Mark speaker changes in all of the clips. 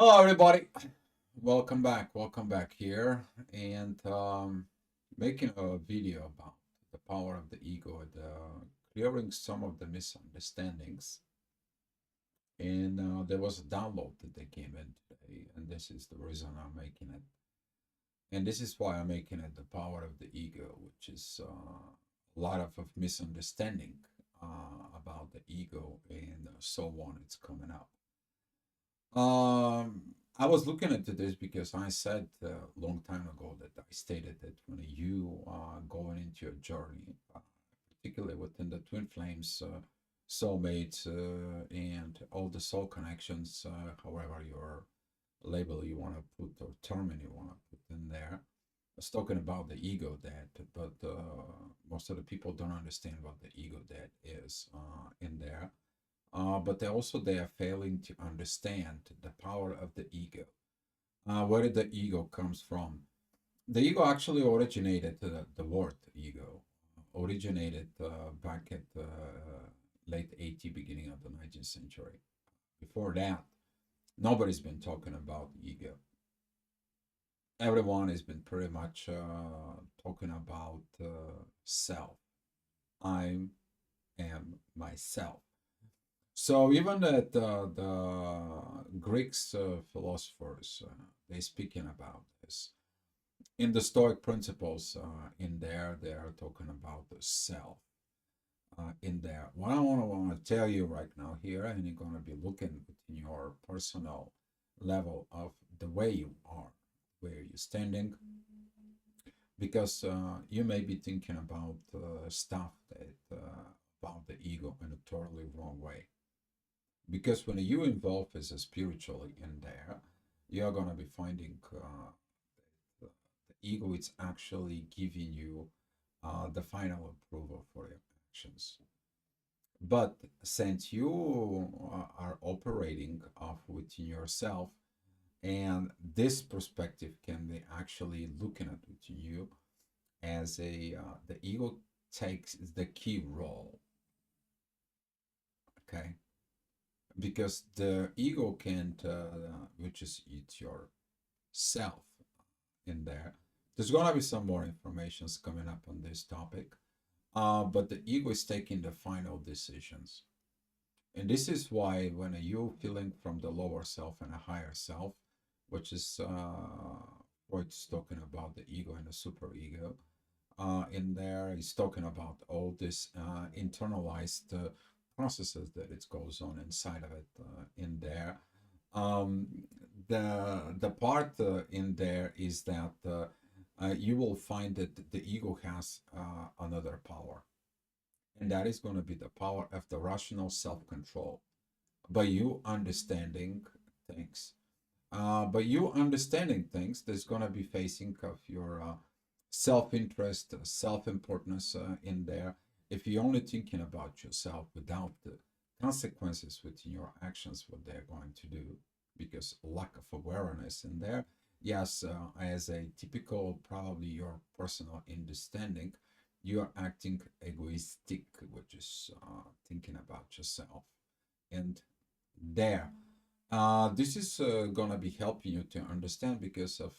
Speaker 1: Hello, everybody. Welcome back here, and making a video about the power of the ego and clearing some of the misunderstandings. And there was a download that they came in today, and this is the reason I'm making it. And this is why I'm making it the power of the ego, which is a lot of misunderstanding about the ego and so on. It's coming up. I was looking into this because I said a long time ago that I stated that when you are going into a journey, particularly within the twin flames, soulmates, and all the soul connections, however your label you want to put or term you want to put in there. I was talking about the ego debt, but most of the people don't understand what the ego debt is in there, but they are failing to understand the power of the ego. Where did the ego comes from? The ego actually originated, the word ego originated back at late 80s, beginning of the 19th century. Before that, nobody's been talking about ego. Everyone has been pretty much talking about self. I am myself. So even that the Greeks philosophers they speaking about this in the Stoic principles in there they are talking about the self in there. What I want to tell you right now here, and you're going to be looking in your personal level of the way you are, where you're standing, because you may be thinking about stuff that about the ego in a totally wrong way. Because when you involve as a spiritually in there, you're gonna be finding the ego is actually giving you the final approval for your actions. But since you are operating off within yourself, and this perspective can be actually looking at within you as a the ego takes the key role. Okay, because the ego can't, which is it's your self in there. There's gonna be some more informations coming up on this topic, but the ego is taking the final decisions, and this is why when you feeling from the lower self and a higher self, which is Freud's talking about the ego and the superego. In there, he's talking about all this internalized processes that it goes on inside of it in there. Um, the part in there is that you will find that the ego has another power, and that is going to be the power of the rational self-control. By you understanding things, there's going to be facing of your self-interest, self-importance in there. If you're only thinking about yourself without the consequences within your actions, what they're going to do, because lack of awareness in there. Yes, as a typical, probably your personal understanding, you are acting egoistic, which is thinking about yourself. And there, this is gonna be helping you to understand because of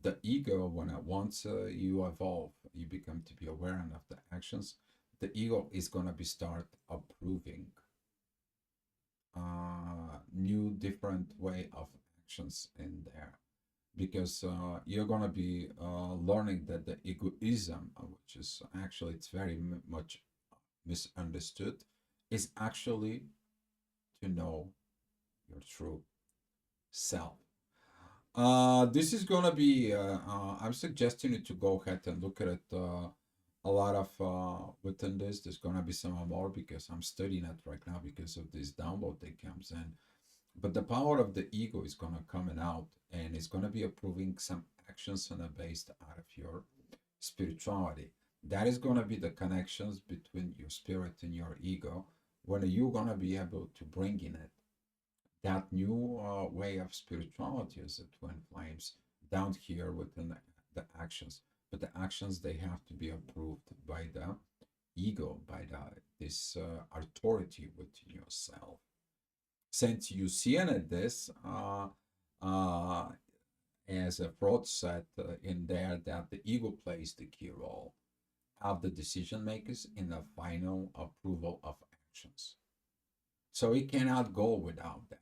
Speaker 1: the ego. When once you evolve, you become to be aware of the actions. The ego is gonna be start approving new different way of actions in there because you're gonna be learning that the egoism, which is actually it's very much misunderstood, is actually to know your true self. This is gonna be. I'm suggesting you to go ahead and look at it. A lot of within this. There's gonna be some more because I'm studying it right now because of this download that comes in. But the power of the ego is gonna coming out, and it's gonna be approving some actions and based out of your spirituality. That is gonna be the connections between your spirit and your ego. When you're gonna be able to bring in it that new way of spirituality as the twin flames down here within the actions. But the actions they have to be approved by the ego, by this authority within yourself. Since you see in it this, Uh, as Freud said in there, that the ego plays the key role of the decision makers in the final approval of actions. So it cannot go without that.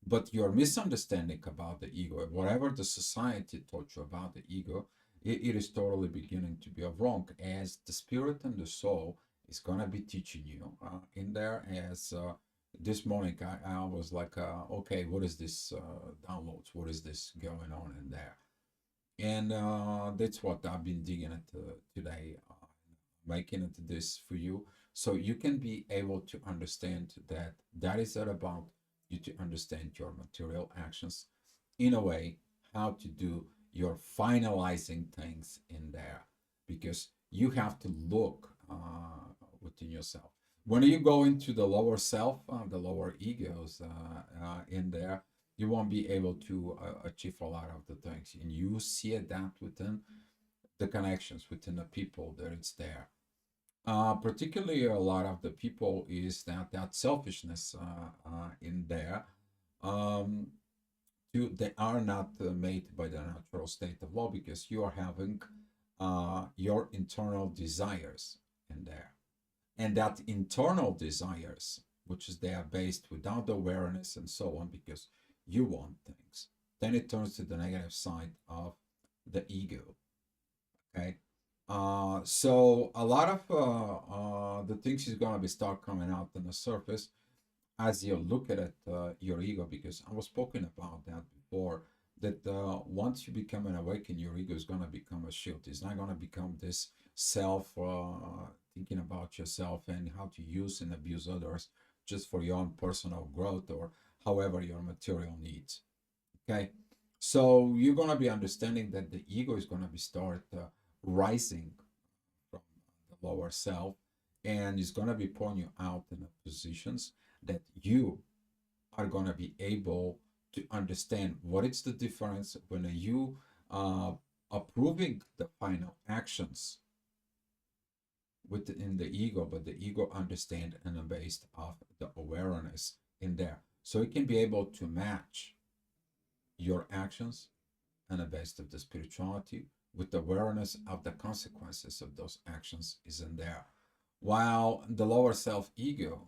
Speaker 1: But your misunderstanding about the ego, whatever the society taught you about the ego, it is totally beginning to be wrong, as the spirit and the soul is going to be teaching you in there. As this morning, I was like, okay, what is this downloads? What is this going on in there? And that's what I've been digging at today, making it this for you, so you can be able to understand that that is all about you to understand your material actions in a way, how to do your finalizing things in there, because you have to look within yourself. When you go into the lower self, the lower egos in there, you won't be able to achieve a lot of the things, and you see that within the connections within the people that it's there. Particularly a lot of the people is that selfishness in there. Um, they are not made by the natural state of law, because you are having your internal desires in there, and that internal desires, which is they are based without awareness and so on, because you want things, then it turns to the negative side of the ego. Okay. So a lot of the things is gonna be start coming out on the surface as you look at it, your ego, because I was spoken about that before. That once you become an awakened, your ego is gonna become a shield. It's not gonna become this self thinking about yourself and how to use and abuse others just for your own personal growth or however your material needs. Okay, so you're gonna be understanding that the ego is gonna be start rising from the lower self, and is gonna be pulling you out in the positions that you are gonna be able to understand what is the difference when you approving the final actions within the ego, but the ego understand and based off the awareness in there, so it can be able to match your actions and the best of the spirituality with the awareness of the consequences of those actions is in there. While the lower self ego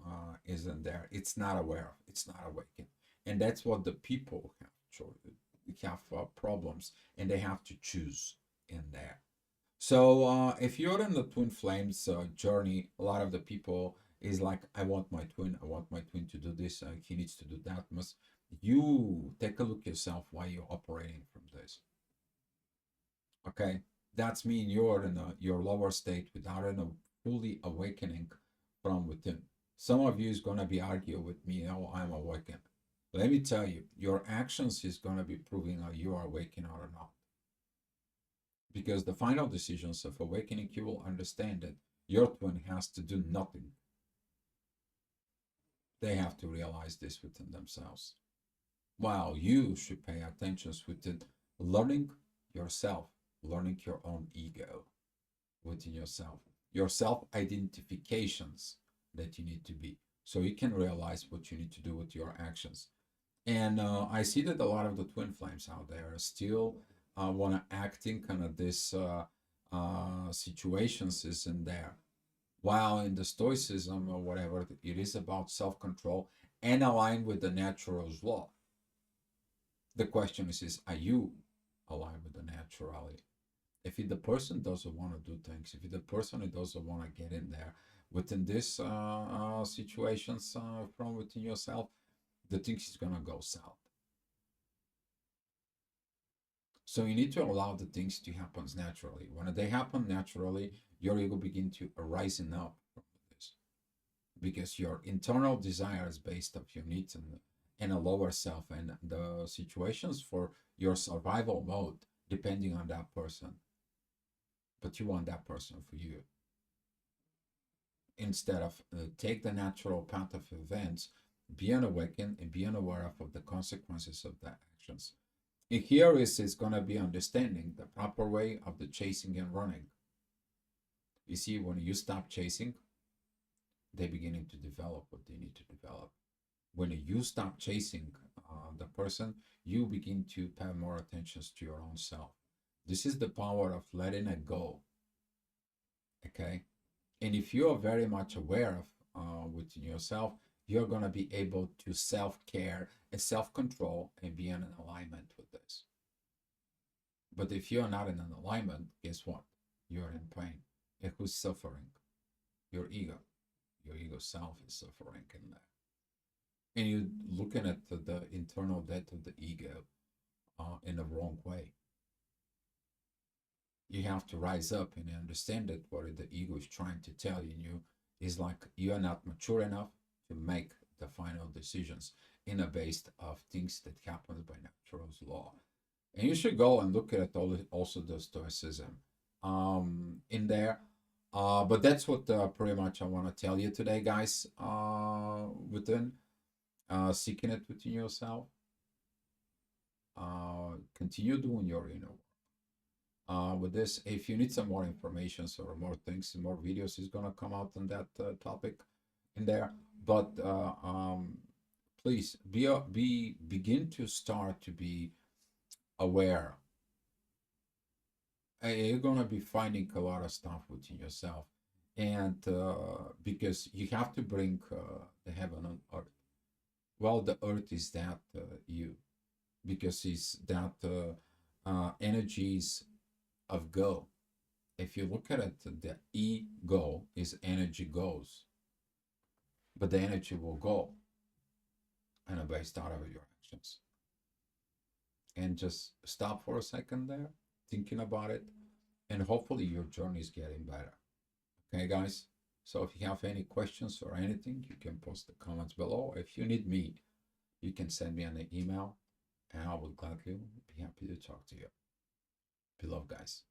Speaker 1: isn't there, it's not aware, it's not awakened. And that's what the people have problems, and they have to choose in there. So if you're in the twin flames journey, a lot of the people is like, I want my twin, I want my twin to do this, he needs to do that. Must you take a look yourself why you're operating from this. Okay, that's mean you're in your lower state without a fully awakening from within. Some of you is gonna be arguing with me, oh, I'm awakened. Let me tell you, your actions is gonna be proving that you are awakened or not. Because the final decisions of awakening, you will understand that your twin has to do nothing. They have to realize this within themselves. While you should pay attention within learning yourself, learning your own ego within yourself, your self identifications that you need to be, so you can realize what you need to do with your actions. And I see that a lot of the twin flames out there still want to acting kind of this situations is in there. While in the stoicism or whatever, it is about self-control and aligned with the natural law. The question is are you aligned with the naturality? If the person doesn't want to do things, if the person doesn't want to get in there within this situations from within yourself, the things is gonna go south. So you need to allow the things to happen naturally. When they happen naturally, your ego begin to arising up from this, because your internal desires based of your needs and a lower self and the situations for your survival mode depending on that person, but you want that person for you, instead of take the natural path of events, being awakened and being aware of the consequences of the actions. And here is going to be understanding the proper way of the chasing and running. You see, when you stop chasing, they beginning to develop what they need to develop. When you stop chasing the person, you begin to pay more attention to your own self. This is the power of letting it go. Okay, and if you are very much aware of within yourself, you're going to be able to self-care and self-control and be in an alignment with this. But if you're not in an alignment, guess what? You're in pain. And who's suffering? Your ego. Your ego self is suffering in that. And you're looking at the internal death of the ego in the wrong way. You have to rise up and understand that what the ego is trying to tell you is like you're not mature enough to make the final decisions in a based of things that happens by natural law. And you should go and look at also the stoicism in there. But that's what pretty much I want to tell you today, guys. Within seeking it within yourself. Continue doing your inner work. With this, if you need some more information or more things, more videos is gonna come out on that topic in there. But please begin to start to be aware. You're gonna be finding a lot of stuff within yourself, and because you have to bring the heaven on earth. Well, the earth is that you, because it's that energies of go. If you look at it, the ego is energy goes, but the energy will go and based out of your actions. And just stop for a second there, thinking about it, and hopefully your journey is getting better. Okay, guys? So if you have any questions or anything, you can post the comments below. If you need me, you can send me an email, and I will gladly be happy to talk to you. Beloved, guys.